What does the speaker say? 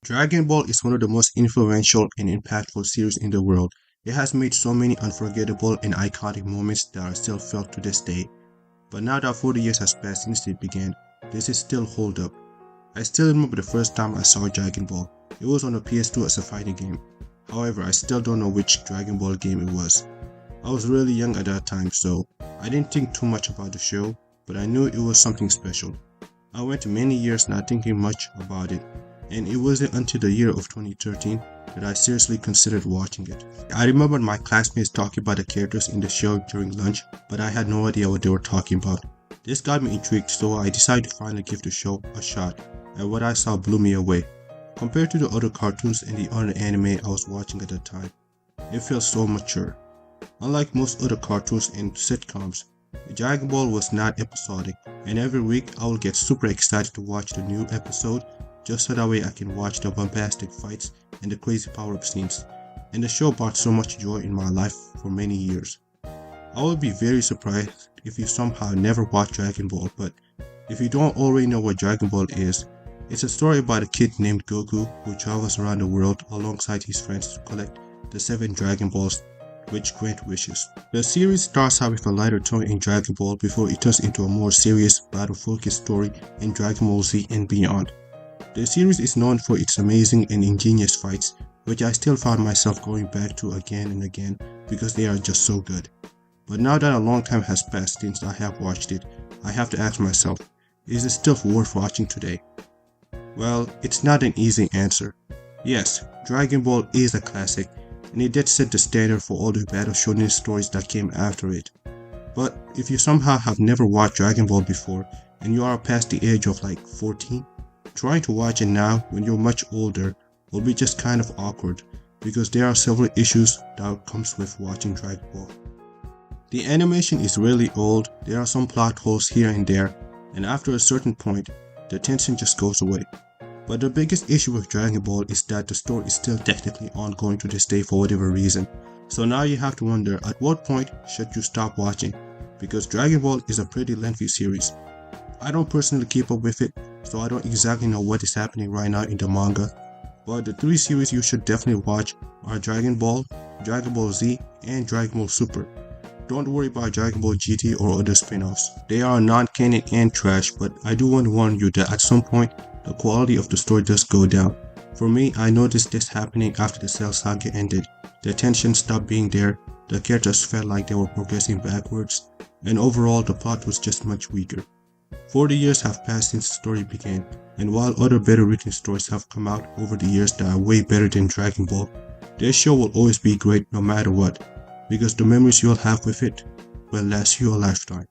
Dragon Ball is one of the most influential and impactful series in the world. It has made so many unforgettable and iconic moments that are still felt to this day. But now that 40 years has passed since it began, this is still hold up. I still remember the first time I saw Dragon Ball. It was on the PS2 as a fighting game. However, I still don't know which Dragon Ball game it was. I was really young at that time, so I didn't think too much about the show, but I knew it was something special. I went many years not thinking much about it, and it wasn't until the year of 2013 that I seriously considered watching it. I remember my classmates talking about the characters in the show during lunch, but I had no idea what they were talking about. This got me intrigued, so I decided to finally give the show a shot, and what I saw blew me away. Compared to the other cartoons and the other anime I was watching at the time, it felt so mature. Unlike most other cartoons and sitcoms, Dragon Ball was not episodic, and every week I would get super excited to watch the new episode just so that way I can watch the bombastic fights and the crazy power-up scenes, and the show brought so much joy in my life for many years. I would be very surprised if you somehow never watched Dragon Ball, but if you don't already know what Dragon Ball is, it's a story about a kid named Goku who travels around the world alongside his friends to collect the 7 Dragon Balls which grant wishes. The series starts out with a lighter tone in Dragon Ball before it turns into a more serious, battle-focused story in Dragon Ball Z and beyond. The series is known for its amazing and ingenious fights, which I still found myself going back to again and again because they are just so good. But now that a long time has passed since I have watched it, I have to ask myself, is it still worth watching today? Well, it's not an easy answer. Yes, Dragon Ball is a classic, and it did set the standard for all the battle shonen stories that came after it. But if you somehow have never watched Dragon Ball before, and you are past the age of like 14, trying to watch it now when you're much older will be just kind of awkward, because there are several issues that comes with watching Dragon Ball. The animation is really old, there are some plot holes here and there, and after a certain point, the tension just goes away. But the biggest issue with Dragon Ball is that the story is still technically ongoing to this day for whatever reason. So now you have to wonder at what point should you stop watching, because Dragon Ball is a pretty lengthy series. I don't personally keep up with it, so I don't exactly know what is happening right now in the manga, but the 3 series you should definitely watch are Dragon Ball Z, and Dragon Ball Super. Don't worry about Dragon Ball GT or other spin-offs. They are non-canon and trash, but I do want to warn you that at some point, the quality of the story does go down. For me, I noticed this happening after the Cell Saga ended. The tension stopped being there, the characters felt like they were progressing backwards, and overall the plot was just much weaker. 40 years have passed since the story began, and while other better written stories have come out over the years that are way better than Dragon Ball, this show will always be great no matter what, because the memories you'll have with it will last you a lifetime.